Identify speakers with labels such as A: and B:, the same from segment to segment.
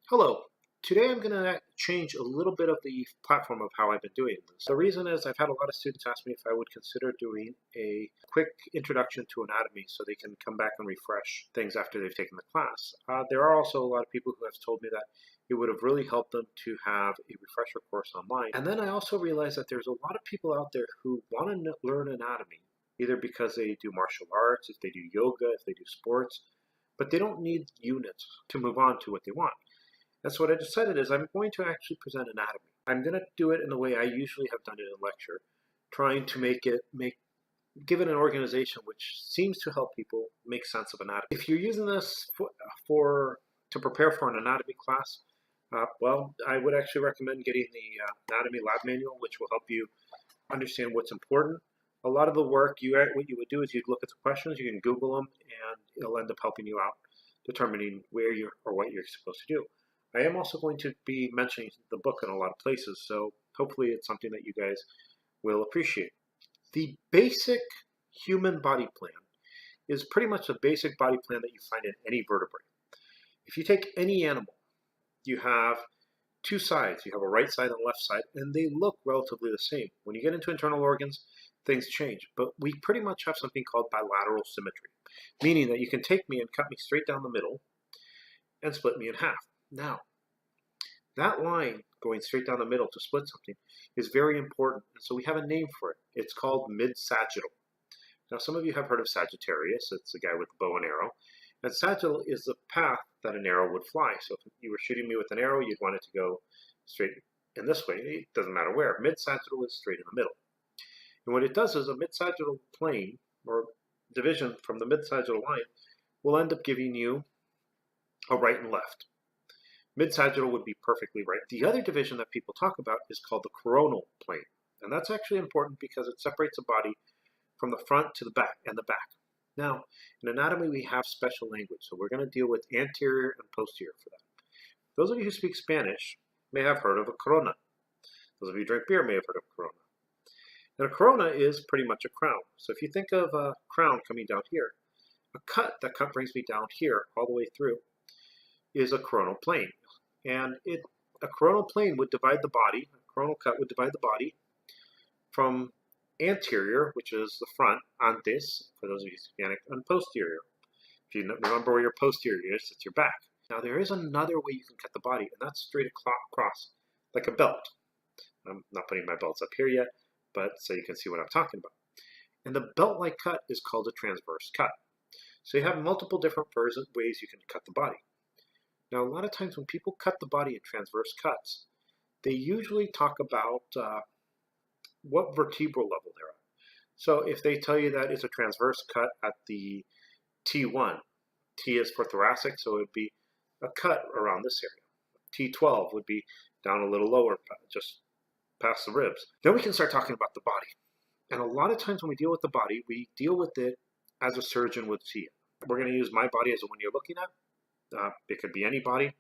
A: Hello. Today I'm going to change a little bit of the platform of how I've been doing this. The reason is I've had a lot of students ask me if I would consider doing a quick introduction to anatomy so they can come back and refresh things after they've taken the class. There are also a lot of people who have told me that it would have really helped them to have a refresher course online. And then I also realized that there's a lot of people out there who want to learn anatomy, either because they do martial arts, if they do yoga, if they do sports, but they don't need units to move on to what they want. And so what I decided is I'm going to actually present anatomy. I'm going to do it in the way I usually have done it in lecture, trying to give it an organization which seems to help people make sense of anatomy. If you're using this to prepare for an anatomy class, well, I would actually recommend getting the anatomy lab manual, which will help you understand what's important. A lot of the work, what you would do is you'd look at the questions, you can Google them, and it'll end up helping you out determining where what you're supposed to do. I am also going to be mentioning the book in a lot of places, so hopefully it's something that you guys will appreciate. The basic human body plan is pretty much the basic body plan that you find in any vertebrate. If you take any animal, you have two sides. You have a right side and a left side, and they look relatively the same. When you get into internal organs, things change, but we pretty much have something called bilateral symmetry, meaning that you can take me and cut me straight down the middle and split me in half. Now, that line going straight down the middle to split something is very important, and so we have a name for it. It's called mid-sagittal. Now, some of you have heard of Sagittarius. It's the guy with the bow and arrow. And sagittal is the path that an arrow would fly. So if you were shooting me with an arrow, you'd want it to go straight in this way. It doesn't matter where. Mid-sagittal is straight in the middle. And what it does is a mid-sagittal plane, or division from the mid-sagittal line, will end up giving you a right and left. Mid-sagittal would be perfectly right. The other division that people talk about is called the coronal plane. And that's actually important because it separates a body from the front to the back and the back. Now, in anatomy, we have special language, so we're going to deal with anterior and posterior for that. Those of you who speak Spanish may have heard of a corona. Those of you who drink beer may have heard of a corona. And a corona is pretty much a crown. So if you think of a crown coming down here, that cut brings me down here all the way through, is a coronal plane. And a coronal plane would divide the body, a coronal cut would divide the body from anterior, which is the front, antes, for those of you Hispanic, and posterior. If you remember where your posterior is, it's your back. Now there is another way you can cut the body, and that's straight across, like a belt. I'm not putting my belts up here yet, but so you can see what I'm talking about. And the belt-like cut is called a transverse cut. So you have multiple different ways you can cut the body. Now, a lot of times when people cut the body in transverse cuts, they usually talk about what vertebral level they're at. So if they tell you that it's a transverse cut at the T1, T is for thoracic, so it would be a cut around this area. T12 would be down a little lower, just past the ribs. Then we can start talking about the body. And a lot of times when we deal with the body, we deal with it as a surgeon would see it. We're going to use my body as the one you're looking at. It could be any body.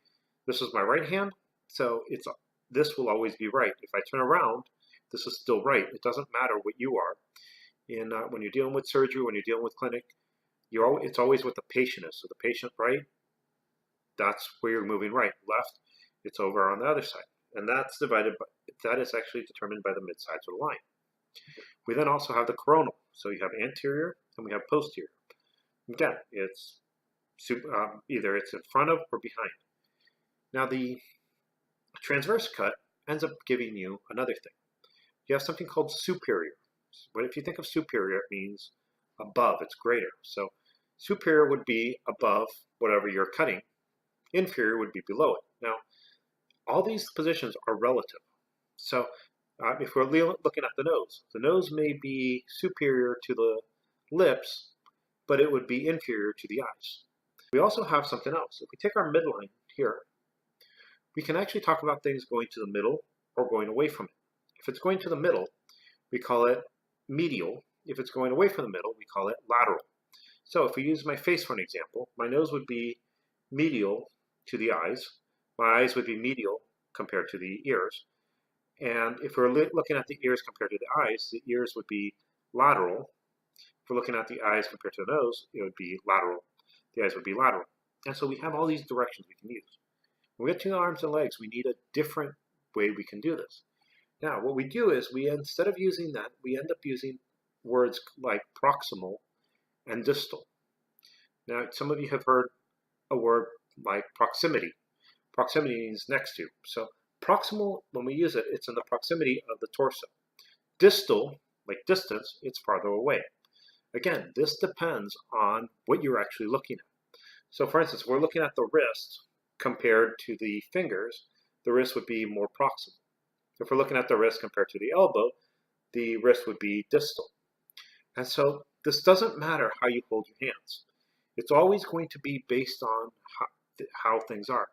A: This is my right hand, so this will always be right. If I turn around, this is still right. It doesn't matter what you are. When you're dealing with surgery, when you're dealing with clinic, it's always what the patient is. So the patient right, that's where you're moving right. Left, it's over on the other side. And that is actually determined by the mid-sagittal line. We then also have the coronal. So you have anterior and we have posterior. Again, it's either it's in front of or behind. Now the transverse cut ends up giving you another thing. You have something called superior. But if you think of superior, it means above, it's greater. So superior would be above whatever you're cutting. Inferior would be below it. Now, all these positions are relative. So if we're looking at the nose may be superior to the lips, but it would be inferior to the eyes. We also have something else. If we take our midline here, we can actually talk about things going to the middle or going away from it. If it's going to the middle, we call it medial. If it's going away from the middle, we call it lateral. So if we use my face for an example, my nose would be medial to the eyes. My eyes would be medial compared to the ears. And if we're looking at the ears compared to the ears would be lateral. If we're looking at the eyes compared to the nose, it would be lateral. The eyes would be lateral. And so we have all these directions we can use. We got 2 arms and legs. We need a different way we can do this. Now, what we do is instead of using that, we end up using words like proximal and distal. Now, some of you have heard a word like proximity. Proximity means next to. So proximal, when we use it, it's in the proximity of the torso. Distal, like distance, it's farther away. Again, this depends on what you're actually looking at. So for instance, we're looking at the wrist compared to the fingers, the wrist would be more proximal. If we're looking at the wrist compared to the elbow, the wrist would be distal. And so this doesn't matter how you hold your hands. It's always going to be based on how things are.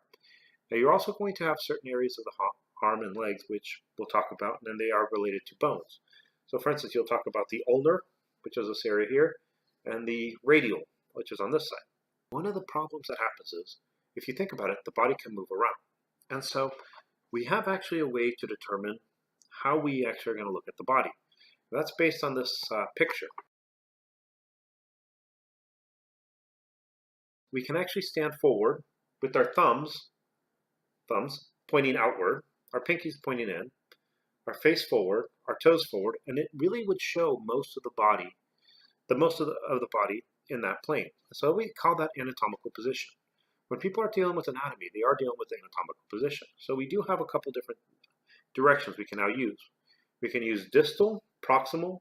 A: Now you're also going to have certain areas of the arm and legs, which we'll talk about, and then they are related to bones. So for instance, you'll talk about the ulnar, which is this area here, and the radial, which is on this side. One of the problems that happens is, if you think about it, the body can move around. And so we have actually a way to determine how we actually are going to look at the body. That's based on this picture. We can actually stand forward with our thumbs pointing outward, our pinkies pointing in, our face forward, our toes forward, and it really would show most of the body, most of the body in that plane. So we call that anatomical position. When people are dealing with anatomy, they are dealing with anatomical position. So we do have a couple different directions we can now use. We can use distal, proximal,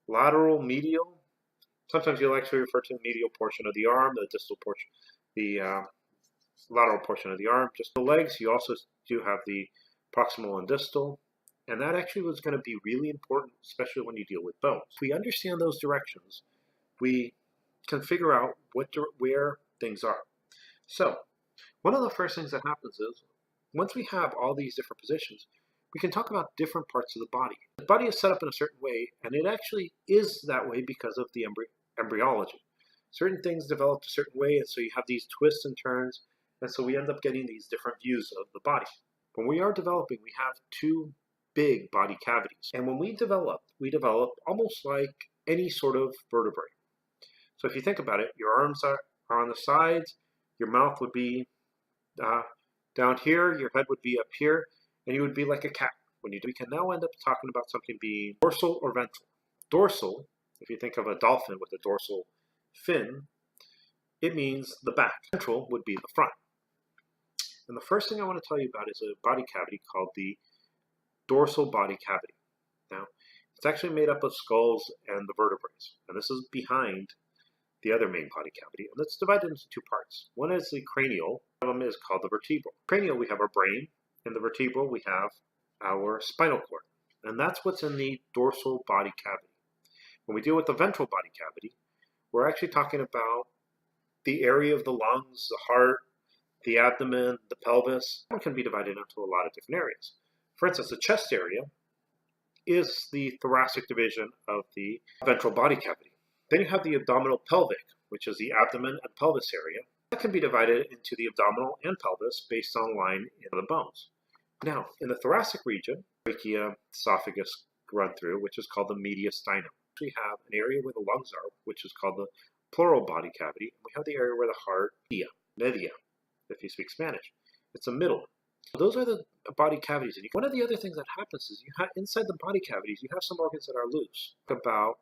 A: lateral, medial. Sometimes you'll actually refer to the medial portion of the arm, the distal portion, the lateral portion of the arm. Just the legs, you also do have the proximal and distal. And that actually was going to be really important, especially when you deal with bones. If we understand those directions, we can figure out where things are. So one of the first things that happens is, once we have all these different positions, we can talk about different parts of the body. The body is set up in a certain way, and it actually is that way because of the embryology. Certain things develop a certain way, and so you have these twists and turns, and so we end up getting these different views of the body. When we are developing, we have 2 big body cavities. And when we develop almost like any sort of vertebrae. So if you think about it, your arms are on the sides, your mouth would be down here, your head would be up here, and you would be like a cat. We can now end up talking about something being dorsal or ventral. Dorsal, if you think of a dolphin with a dorsal fin, it means the back. Ventral would be the front. And the first thing I want to tell you about is a body cavity called the dorsal body cavity. Now, it's actually made up of skulls and the vertebrae, and this is behind the other main body cavity, and it's divided into 2 parts. One is the cranial, one of them is called the vertebral. Cranial, we have our brain, and the vertebral, we have our spinal cord, and that's what's in the dorsal body cavity. When we deal with the ventral body cavity, we're actually talking about the area of the lungs, the heart, the abdomen, the pelvis. One can be divided into a lot of different areas. For instance, the chest area is the thoracic division of the ventral body cavity. Then you have the abdominal pelvic, which is the abdomen and pelvis area. That can be divided into the abdominal and pelvis based on line in the bones. Now, in the thoracic region, trachea, esophagus run through, which is called the mediastinum. We have an area where the lungs are, which is called the pleural body cavity. We have the area where the heart, media, if you speak Spanish. It's a middle. Those are the body cavities. And one of the other things that happens is inside the body cavities, you have some organs that are loose. About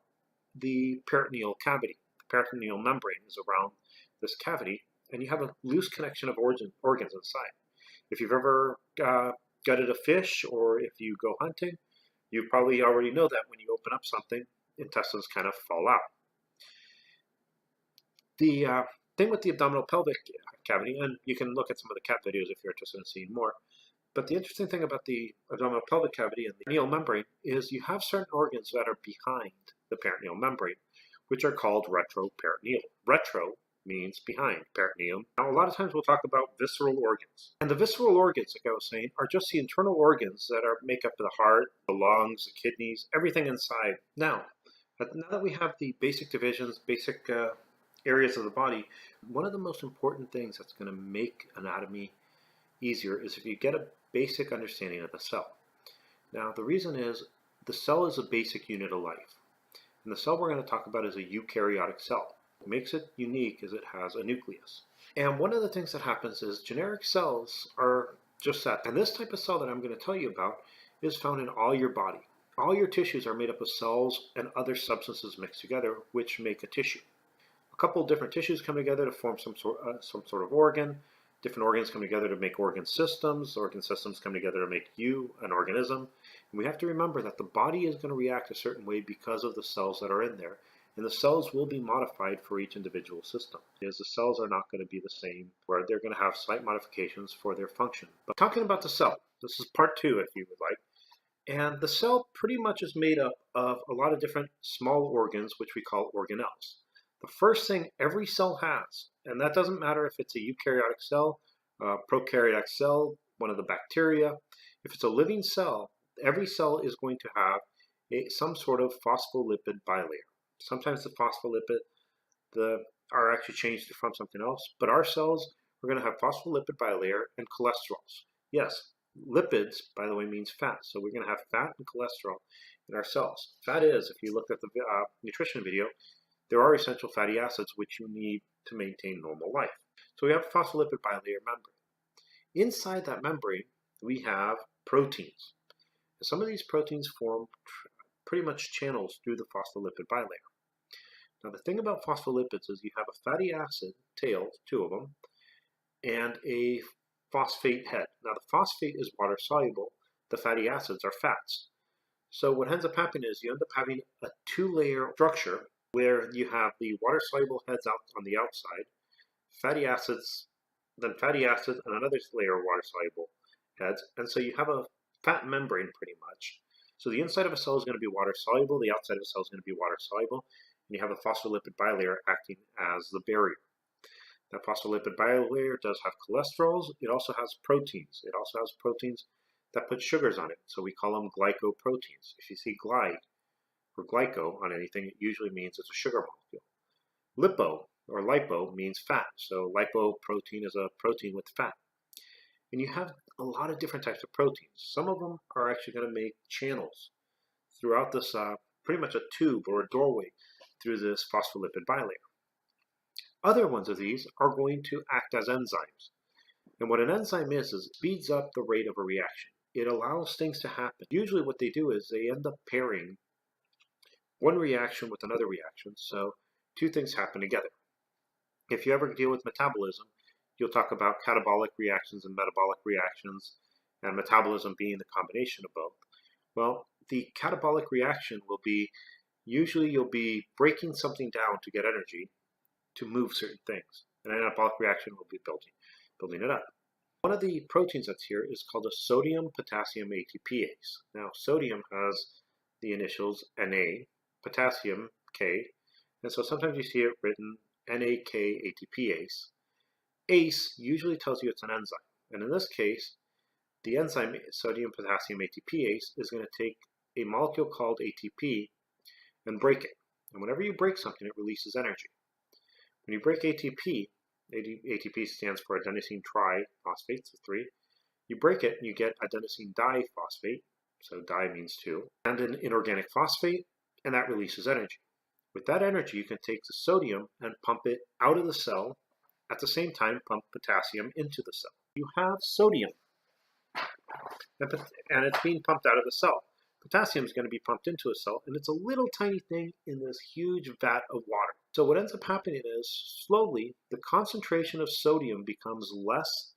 A: the peritoneal cavity. The peritoneal membrane is around this cavity, and you have a loose connection of organs inside. If you've ever gutted a fish, or if you go hunting, you probably already know that when you open up something, intestines kind of fall out. The thing with the abdominal pelvic cavity, and you can look at some of the cat videos if you're interested in seeing more, but the interesting thing about the abdominal pelvic cavity and the peritoneal membrane is you have certain organs that are behind the peritoneal membrane, which are called retroperitoneal. Retro means behind, peritoneum. Now, a lot of times we'll talk about visceral organs. And the visceral organs, like I was saying, are just the internal organs that make up the heart, the lungs, the kidneys, everything inside. Now that we have the basic divisions, basic areas of the body, one of the most important things that's going to make anatomy easier is if you get a basic understanding of the cell. Now, the reason is the cell is a basic unit of life. And the cell we're going to talk about is a eukaryotic cell. What makes it unique is it has a nucleus. And one of the things that happens is generic cells are just that. And this type of cell that I'm going to tell you about is found in all your body. All your tissues are made up of cells and other substances mixed together, which make a tissue. A couple of different tissues come together to form some sort of organ. Different organs come together to make organ systems. Organ systems come together to make you, an organism. And we have to remember that the body is going to react a certain way because of the cells that are in there. And the cells will be modified for each individual system. Because the cells are not going to be the same, where they're going to have slight modifications for their function. But talking about the cell, this is part 2 if you would like. And the cell pretty much is made up of a lot of different small organs, which we call organelles. The first thing every cell has, and that doesn't matter if it's a eukaryotic cell, a prokaryotic cell, one of the bacteria, if it's a living cell, every cell is going to have some sort of phospholipid bilayer. Sometimes the phospholipid are actually changed from something else, but our cells are going to have phospholipid bilayer and cholesterols. Yes, lipids, by the way, means fat. So we're going to have fat and cholesterol in our cells. Fat is, if you look at the nutrition video, there are essential fatty acids which you need to maintain normal life. So we have a phospholipid bilayer membrane. Inside that membrane, we have proteins. And some of these proteins form pretty much channels through the phospholipid bilayer. Now the thing about phospholipids is you have a fatty acid tail, 2 of them, and a phosphate head. Now the phosphate is water soluble, the fatty acids are fats. So what ends up happening is you end up having a 2-layer structure where you have the water soluble heads out on the outside, fatty acids, and another layer of water soluble heads, and so you have a fat membrane pretty much. So the inside of a cell is going to be water soluble, the outside of a cell is going to be water soluble, and you have a phospholipid bilayer acting as the barrier. That phospholipid bilayer does have cholesterols. It also has proteins. It also has proteins that put sugars on it, so we call them glycoproteins. If you see glide or glyco on anything, it usually means it's a sugar molecule. Lipo or lipo means fat, so lipoprotein is a protein with fat. And you have a lot of different types of proteins. Some of them are actually going to make channels throughout this, pretty much a tube or a doorway through this phospholipid bilayer. Other ones of these are going to act as enzymes. And what an enzyme is it speeds up the rate of a reaction. It allows things to happen. Usually what they do is they end up pairing one reaction with another reaction, so 2 things happen together. If you ever deal with metabolism, you'll talk about catabolic reactions and metabolic reactions, and metabolism being the combination of both. Well, the catabolic reaction will be, usually you'll be breaking something down to get energy to move certain things. An anabolic reaction will be building it up. One of the proteins that's here is called a sodium-potassium ATPase. Now, sodium has the initials Na, potassium K, and so sometimes you see it written NAK ATPase. ACE usually tells you it's an enzyme, and in this case, the enzyme sodium-potassium ATPase is going to take a molecule called ATP and break it. And whenever you break something, it releases energy. When you break ATP, ATP stands for adenosine triphosphate, so 3. You break it and you get adenosine diphosphate, so di means 2, and an inorganic phosphate, and that releases energy. With that energy, you can take the sodium and pump it out of the cell, at the same time pump potassium into the cell. You have sodium, and it's being pumped out of the cell. Potassium is going to be pumped into a cell, and it's a little tiny thing in this huge vat of water. So what ends up happening is, slowly, the concentration of sodium becomes less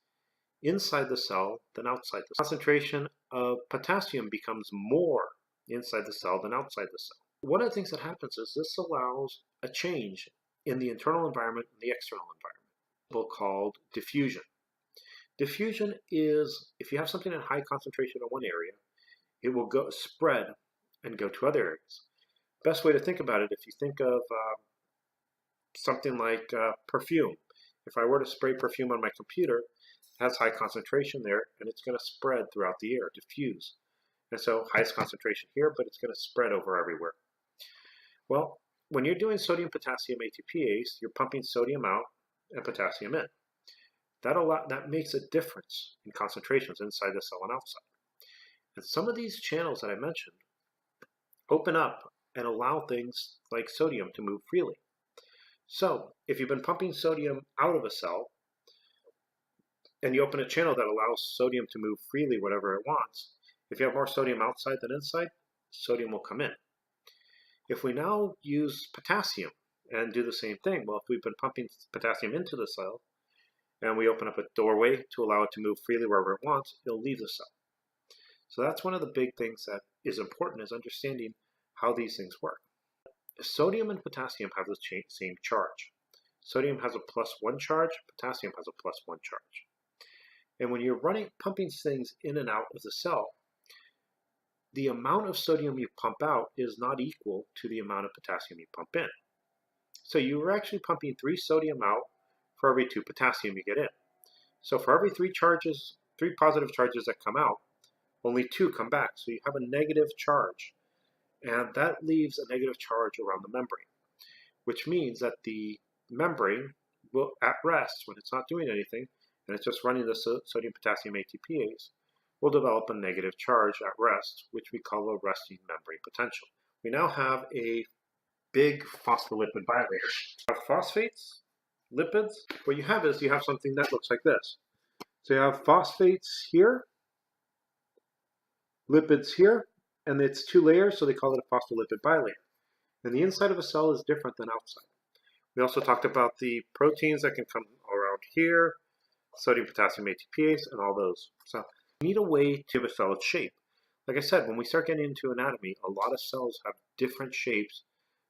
A: inside the cell than outside the cell. The concentration of potassium becomes more inside the cell than outside the cell. One of the things that happens is this allows a change in the internal environment and the external environment, called diffusion. Diffusion is, if you have something in high concentration in one area, it will spread and go to other areas. Best way to think about it, if you think of something like perfume. If I were to spray perfume on my computer, it has high concentration there, and it's going to spread throughout the air, diffuse. And so highest concentration here, but it's going to spread over everywhere. Well, when you're doing sodium-potassium ATPase, you're pumping sodium out and potassium in. That makes a difference in concentrations inside the cell and outside. And some of these channels that I mentioned open up and allow things like sodium to move freely. So if you've been pumping sodium out of a cell and you open a channel that allows sodium to move freely whatever it wants, if you have more sodium outside than inside, sodium will come in. If we now use potassium and do the same thing, well, if we've been pumping potassium into the cell and we open up a doorway to allow it to move freely wherever it wants, it'll leave the cell. So that's one of the big things that is important, is understanding how these things work. Sodium and potassium have the same charge. Sodium has a +1 charge, potassium has a +1 charge. And when you're pumping things in and out of the cell, the amount of sodium you pump out is not equal to the amount of potassium you pump in. So you're actually pumping 3 sodium out for every 2 potassium you get in. So for every 3 positive charges that come out, only 2 come back. So you have a negative charge. And that leaves a negative charge around the membrane, which means that the membrane will, at rest, when it's not doing anything, and it's just running the sodium-potassium ATPase, will develop a negative charge at rest, which we call a resting membrane potential. We now have a big phospholipid bilayer. Phosphates, lipids, what you have is you have something that looks like this. So you have phosphates here, lipids here, and it's 2 layers, so they call it a phospholipid bilayer. And the inside of a cell is different than outside. We also talked about the proteins that can come around here, sodium, potassium, ATPase, and all those. So we need a way to give a cell its shape. Like I said, when we start getting into anatomy, a lot of cells have different shapes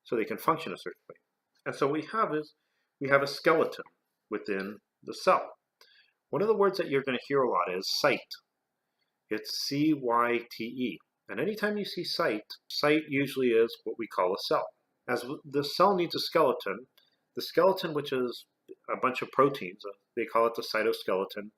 A: so they can function a certain way. And so what we have a skeleton within the cell. One of the words that you're going to hear a lot is cyte. It's C-Y-T-E. And anytime you see cyte usually is what we call a cell. As the cell needs a skeleton, the skeleton, which is a bunch of proteins, they call it the cytoskeleton,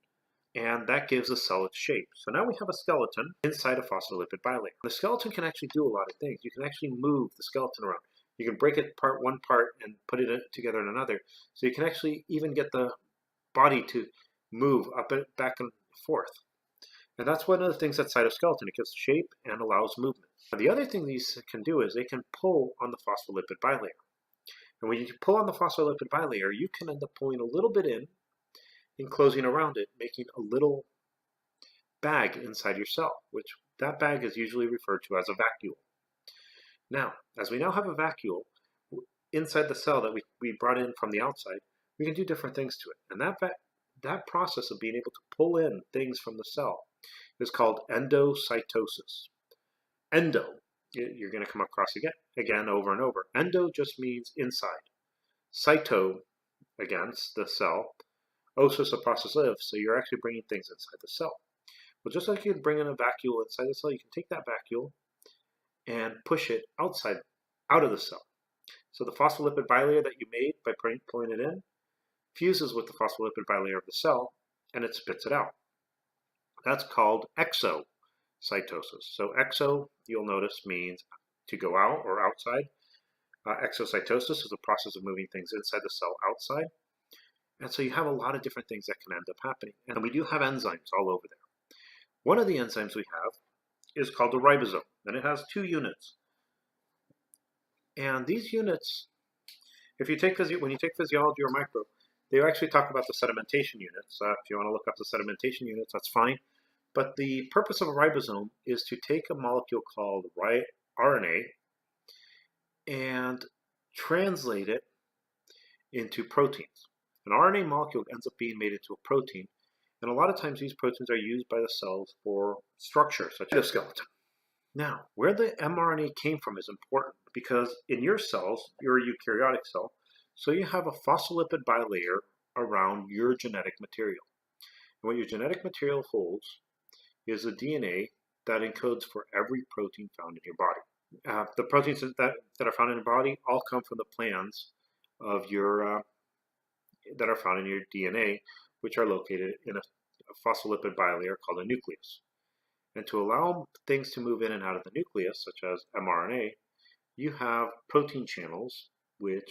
A: and that gives the cell its shape. So now we have a skeleton inside a phospholipid bilayer. The skeleton can actually do a lot of things. You can actually move the skeleton around. You can break it one part and put it together in another. So you can actually even get the body to move up and back and forth. And that's one of the things that cytoskeleton, it gives shape and allows movement. Now, the other thing these can do is they can pull on the phospholipid bilayer. And when you pull on the phospholipid bilayer, you can end up pulling a little bit in and closing around it, making a little bag inside your cell, which that bag is usually referred to as a vacuole. Now, as we now have a vacuole inside the cell that we brought in from the outside, we can do different things to it. And that process of being able to pull in things from the cell is called endocytosis. Endo, you're going to come across again over and over. Endo just means inside. Cyto, again, the cell. Osis, a process of, so you're actually bringing things inside the cell. Well, just like you can bring in a vacuole inside the cell, you can take that vacuole and push it out of the cell. So the phospholipid bilayer that you made by pulling it in fuses with the phospholipid bilayer of the cell, and it spits it out. That's called exocytosis. So exo, you'll notice, means to go out or outside. Exocytosis is the process of moving things inside the cell outside. And so you have a lot of different things that can end up happening. And we do have enzymes all over there. One of the enzymes we have is called the ribosome, and it has 2 units. And these units, when you take physiology or micro, they actually talk about the sedimentation units. If you want to look up the sedimentation units, that's fine. But the purpose of a ribosome is to take a molecule called RNA and translate it into proteins. An RNA molecule ends up being made into a protein, and a lot of times these proteins are used by the cells for structure, such as skeleton. Now, where the mRNA came from is important, because in your cells, you're a eukaryotic cell, so you have a phospholipid bilayer around your genetic material. And what your genetic material holds is a DNA that encodes for every protein found in your body. The proteins that are found in your body all come from the plans of that are found in your DNA, which are located in a phospholipid bilayer called a nucleus. And to allow things to move in and out of the nucleus, such as mRNA, you have protein channels, which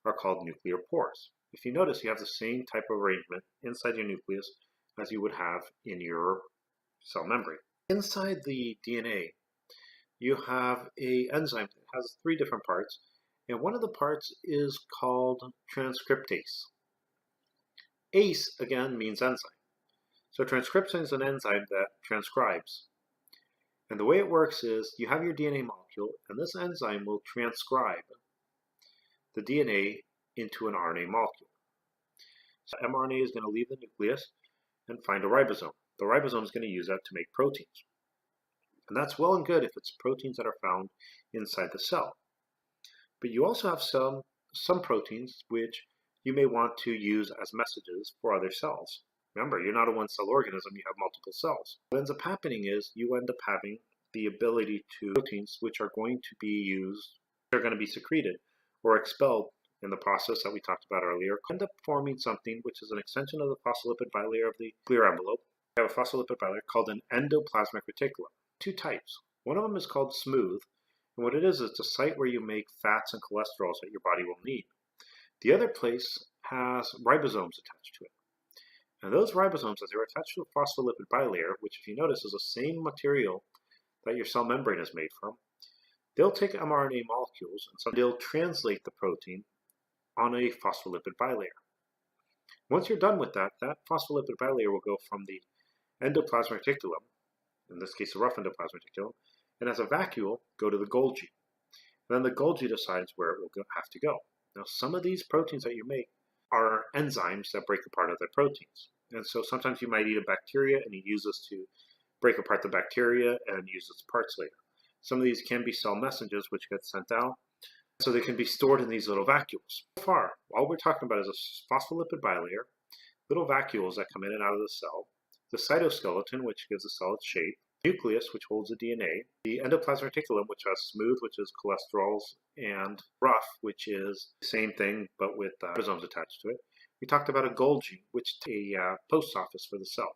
A: are called nuclear pores. If you notice, you have the same type of arrangement inside your nucleus as you would have in your cell membrane. Inside the DNA, you have an enzyme that has 3 different parts, and one of the parts is called transcriptase. ACE, again, means enzyme. So transcription is an enzyme that transcribes. And the way it works is you have your DNA molecule, and this enzyme will transcribe the DNA into an RNA molecule. So mRNA is going to leave the nucleus and find a ribosome. The ribosome is going to use that to make proteins. And that's well and good if it's proteins that are found inside the cell. But you also have some proteins which you may want to use as messages for other cells. Remember, you're not a one-cell organism, you have multiple cells. What ends up happening is you end up having the ability to proteins which are going to be used, they're going to be secreted or expelled in the process that we talked about earlier, end up forming something which is an extension of the phospholipid bilayer of the clear envelope. We have a phospholipid bilayer called an endoplasmic reticulum. Two types. One of them is called smooth, and what it is, it's a site where you make fats and cholesterols that your body will need. The other place has ribosomes attached to it. And those ribosomes, as they're attached to a phospholipid bilayer, which if you notice is the same material that your cell membrane is made from, they'll take mRNA molecules and so they'll translate the protein on a phospholipid bilayer. Once you're done with that, that phospholipid bilayer will go from the endoplasmic reticulum, in this case a rough endoplasmic reticulum, and as a vacuole go to the Golgi. And then the Golgi decides where it will have to go. Now some of these proteins that you make are enzymes that break apart other proteins. And so sometimes you might eat a bacteria and you use this to break apart the bacteria and use its parts later. Some of these can be cell messages which get sent out, so they can be stored in these little vacuoles. So far, all we're talking about is a phospholipid bilayer, little vacuoles that come in and out of the cell, the cytoskeleton, which gives the cell its shape, nucleus, which holds the DNA, the endoplasmic reticulum, which has smooth, which is cholesterols, and rough, which is the same thing but with ribosomes attached to it. We talked about a Golgi, which is a post office for the cell.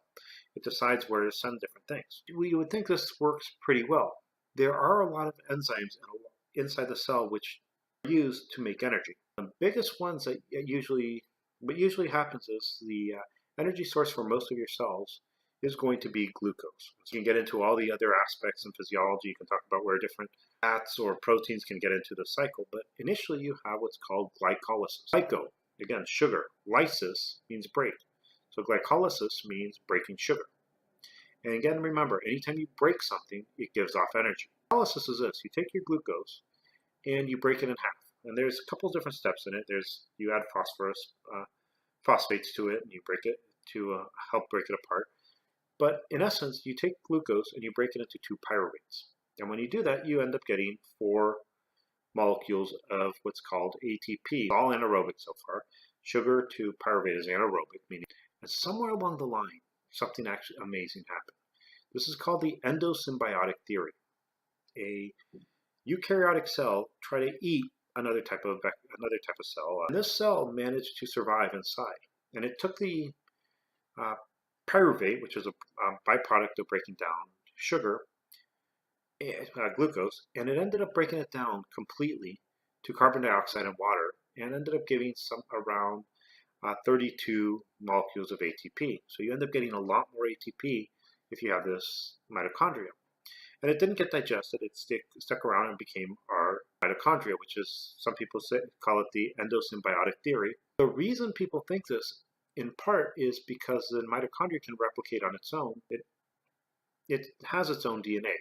A: It decides where to send different things. We would think this works pretty well. There are a lot of enzymes inside the cell which are used to make energy. The biggest ones that what usually happens is the energy source for most of your cells is going to be glucose. So you can get into all the other aspects in physiology. You can talk about where different fats or proteins can get into the cycle, but initially you have what's called glycolysis. Glyco, again, sugar. Lysis means break. So glycolysis means breaking sugar. And again, remember, anytime you break something, it gives off energy. Glycolysis is this. You take your glucose and you break it in half. And there's a couple different steps in it. You add phosphates to it and you break it to help break it apart. But in essence, you take glucose and you break it into two pyruvates. And when you do that, you end up getting 4 molecules of what's called ATP. All anaerobic so far. Sugar to pyruvate is anaerobic, meaning, and somewhere along the line, something actually amazing happened. This is called the endosymbiotic theory. A eukaryotic cell tried to eat another type of cell. And this cell managed to survive inside. And it took the pyruvate, which is a byproduct of breaking down sugar, glucose, and it ended up breaking it down completely to carbon dioxide and water, and ended up giving around 32 molecules of ATP. So you end up getting a lot more ATP if you have this mitochondria. And it didn't get digested, it stuck around and became our mitochondria, which is, some people call it the endosymbiotic theory. The reason people think this, in part, is because the mitochondria can replicate on its own. It has its own DNA.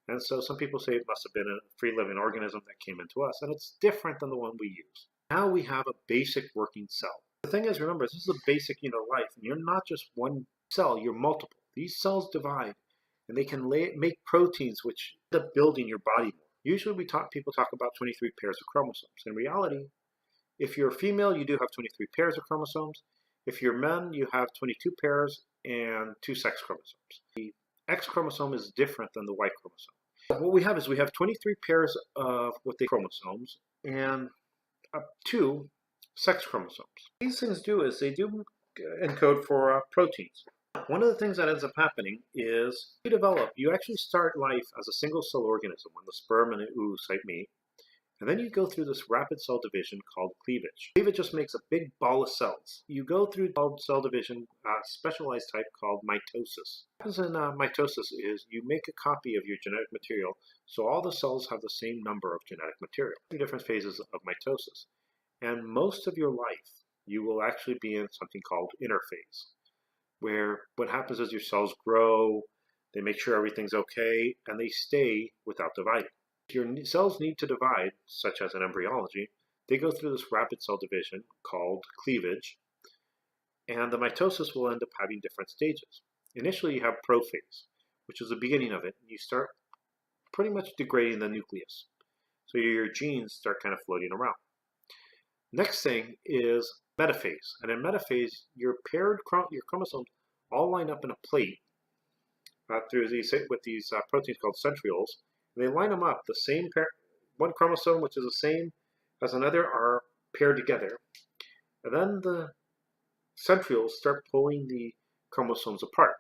A: And so some people say it must have been a free living organism that came into us, and it's different than the one we use. Now we have a basic working cell. The thing is, remember, this is a basic life, and you're not just one cell, you're multiple. These cells divide, and they can make proteins which end up building your body more. Usually people talk about 23 pairs of chromosomes. In reality, if you're a female, you do have 23 pairs of chromosomes. If you're men, you have 22 pairs and 2 sex chromosomes. The X chromosome is different than the Y chromosome. What we have is we have 23 pairs of chromosomes and 2 sex chromosomes. These things they do encode for proteins. One of the things that ends up happening is you actually start life as a single cell organism when the sperm and the oocyte meet. And then you go through this rapid cell division called cleavage. Cleavage just makes a big ball of cells. You go through cell division, specialized type called mitosis. What happens in mitosis is you make a copy of your genetic material so all the cells have the same number of genetic material. 2 different phases of mitosis. And most of your life, you will actually be in something called interphase. where what happens is your cells grow, they make sure everything's okay, and they stay without dividing. If your cells need to divide, such as in embryology, they go through this rapid cell division called cleavage, and the mitosis will end up having different stages. Initially, you have prophase, which is the beginning of it, and you start pretty much degrading the nucleus. So your genes start kind of floating around. Next thing is metaphase, and in metaphase, your chromosomes all line up in a plate with these proteins called centrioles. And they line them up. The same pair, one chromosome which is the same as another are paired together, and then the centrioles start pulling the chromosomes apart.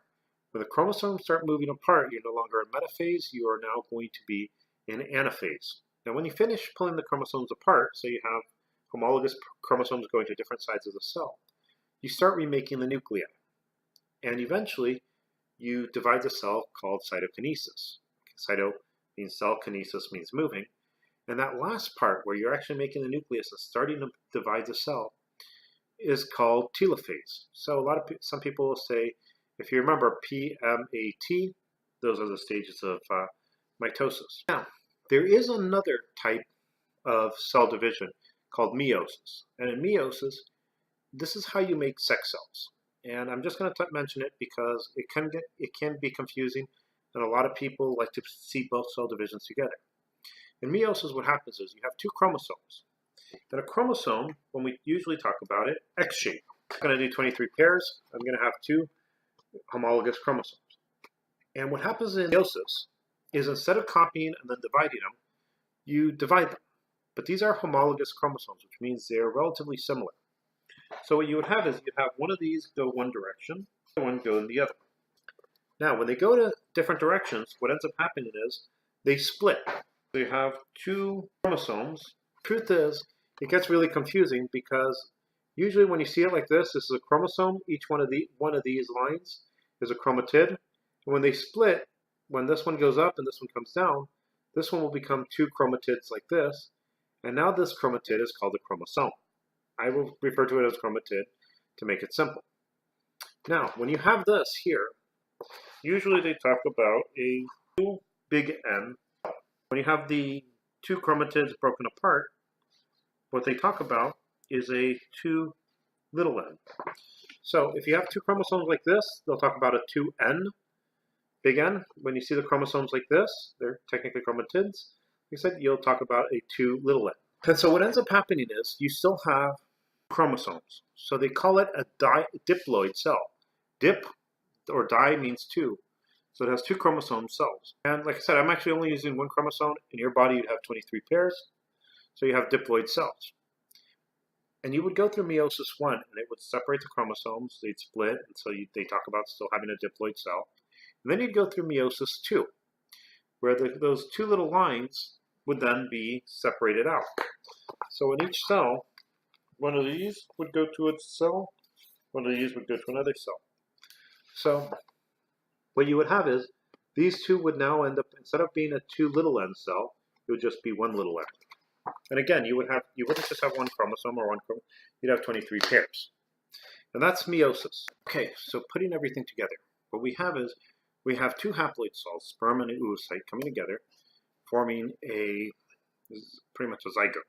A: When the chromosomes start moving apart, you're no longer in metaphase. You are now going to be in anaphase. Now, when you finish pulling the chromosomes apart, so you have homologous chromosomes going to different sides of the cell, you start remaking the nuclei. And eventually, you divide the cell called cytokinesis. Cyto means cell, kinesis means moving. And that last part where you're actually making the nucleus and starting to divide the cell is called telophase. So some people will say, if you remember PMAT, those are the stages of mitosis. Now, there is another type of cell division called meiosis. And in meiosis, this is how you make sex cells. And I'm just going to mention it because it can be confusing, and a lot of people like to see both cell divisions together. In meiosis, what happens is you have two chromosomes. And a chromosome, when we usually talk about it, X-shaped. I'm going to do 23 pairs. I'm going to have two homologous chromosomes. And what happens in meiosis is instead of copying and then dividing them, you divide them. But these are homologous chromosomes, which means they're relatively similar. So what you would have is you'd have one of these go one direction, and one go in the other. Now, when they go to different directions, what ends up happening is they split. So you have two chromosomes. Truth is, it gets really confusing because usually when you see it like this is a chromosome. Each one of these lines is a chromatid. And when they split, when this one goes up and this one comes down, this one will become two chromatids like this. And now this chromatid is called a chromosome. I will refer to it as chromatid to make it simple. Now, when you have this here, usually they talk about a 2 big N. When you have the two chromatids broken apart, what they talk about is a 2 little n. So if you have two chromosomes like this, they'll talk about a 2n, big N. When you see the chromosomes like this, they're technically chromatids. Like I said, you'll talk about a 2 little n. And so what ends up happening is you still have chromosomes. So they call it a diploid cell. Dip or di means two. So it has two chromosome cells. And like I said, I'm actually only using one chromosome. In your body, you'd have 23 pairs. So you have diploid cells. And you would go through meiosis 1, and it would separate the chromosomes. They'd split, and so they talk about still having a diploid cell. And then you'd go through meiosis 2, where those two little lines would then be separated out. So in each cell, one of these would go to its cell, one of these would go to another cell. So what you would have is these two would now end up, instead of being a 2 little n cell, it would just be 1 little n. And again, you wouldn't just have one chromosome or one chromosome, you'd have 23 pairs. And that's meiosis. Okay, so putting everything together, what we have is we have two haploid cells, sperm and an oocyte, coming together, forming pretty much a zygote.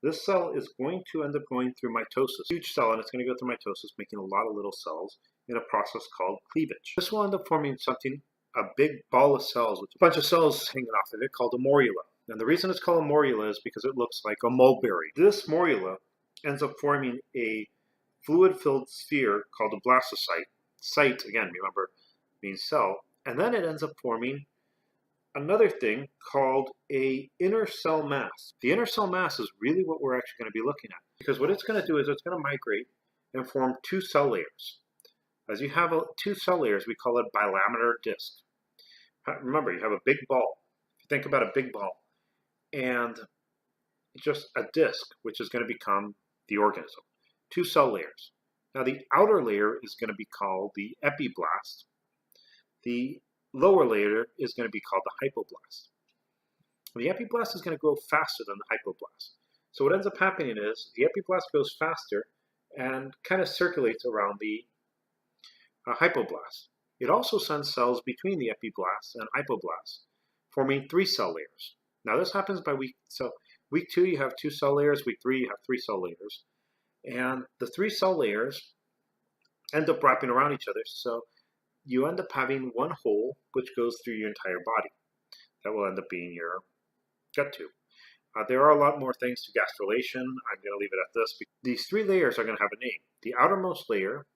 A: This cell is going to end up going through mitosis, huge cell, and it's going to go through mitosis, making a lot of little cells in a process called cleavage. This will end up forming a big ball of cells with a bunch of cells hanging off of it called a morula. And the reason it's called a morula is because it looks like a mulberry. This morula ends up forming a fluid-filled sphere called a blastocyte. Cyte, again, remember, means cell. And then it ends up forming another thing called a inner cell mass. The inner cell mass is really what we're actually going to be looking at. Because what it's going to do is it's going to migrate and form two cell layers. As you have two cell layers, we call it bilaminar disc. Remember, you have a big ball. If you think about a big ball, and just a disc, which is going to become the organism. Two cell layers. Now the outer layer is going to be called the epiblast. The lower layer is going to be called the hypoblast. The epiblast is going to grow faster than the hypoblast. So what ends up happening is the epiblast goes faster and kind of circulates around the hypoblast. It also sends cells between the epiblasts and hypoblasts, forming 3 cell layers. Now this happens by week 2 you have 2 cell layers, week 3 you have 3 cell layers. And the 3 cell layers end up wrapping around each other, so you end up having one hole which goes through your entire body. That will end up being your gut tube. There are a lot more things to gastrulation. I'm going to leave it at this. These 3 layers are going to have a name. The outermost layer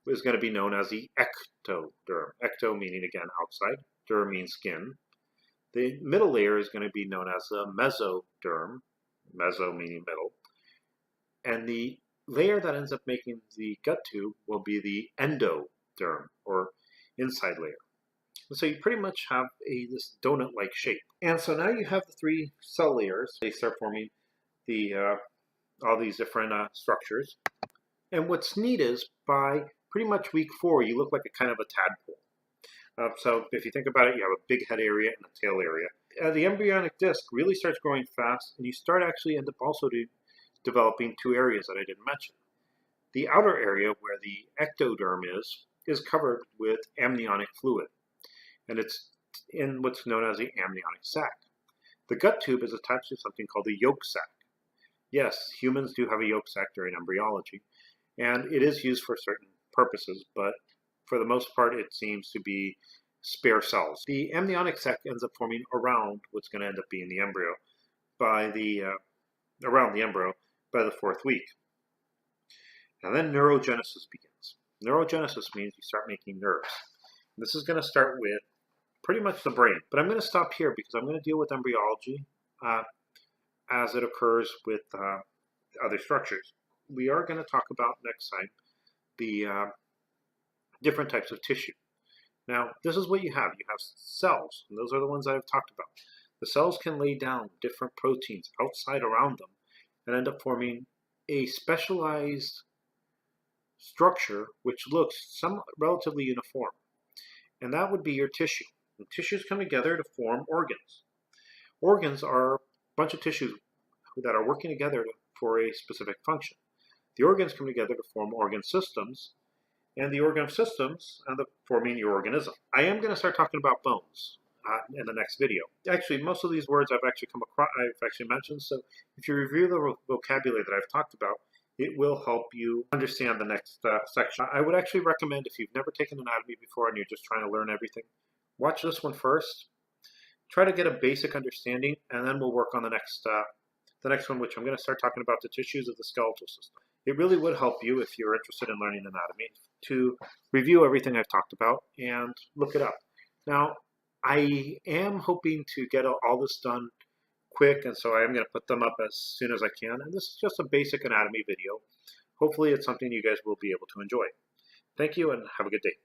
A: is going to be known as the ectoderm. Ecto meaning, again, outside. Derm means skin. The middle layer is going to be known as the mesoderm. Meso meaning middle. And the layer that ends up making the gut tube will be the endoderm, or inside layer. And so you pretty much have this donut-like shape. And so now you have the 3 cell layers. They start forming all these different structures. And what's neat is by pretty much week 4, you look like a kind of a tadpole. So if you think about it, you have a big head area and a tail area. The embryonic disc really starts growing fast, and you end up also developing 2 areas that I didn't mention. The outer area, where the ectoderm is covered with amniotic fluid, and it's in what's known as the amniotic sac. The gut tube is attached to something called the yolk sac. Yes, humans do have a yolk sac during embryology, and it is used for certain purposes, but for the most part it seems to be spare cells. The amniotic sac ends up forming around what's going to end up being the embryo around the embryo by the 4th week. And then neurogenesis begins. Neurogenesis means you start making nerves. And this is going to start with pretty much the brain. But I'm going to stop here because I'm going to deal with embryology as it occurs with other structures. We are going to talk about next time the different types of tissue. Now, this is what you have. You have cells, and those are the ones I've talked about. The cells can lay down different proteins outside around them and end up forming a specialized structure which looks somewhat relatively uniform. And that would be your tissue. And tissues come together to form organs. Organs are a bunch of tissues that are working together for a specific function. The organs come together to form organ systems, and the organ systems end up forming your organism. I am going to start talking about bones in the next video. Actually, most of these words I've actually mentioned, so if you review the vocabulary that I've talked about, it will help you understand the next section. I would actually recommend, if you've never taken anatomy before and you're just trying to learn everything, watch this one first. Try to get a basic understanding, and then we'll work on the next one, which I'm going to start talking about the tissues of the skeletal system. It really would help you, if you're interested in learning anatomy, to review everything I've talked about and look it up. Now, I am hoping to get all this done quick, and so I am going to put them up as soon as I can. And this is just a basic anatomy video. Hopefully it's something you guys will be able to enjoy. Thank you, and have a good day.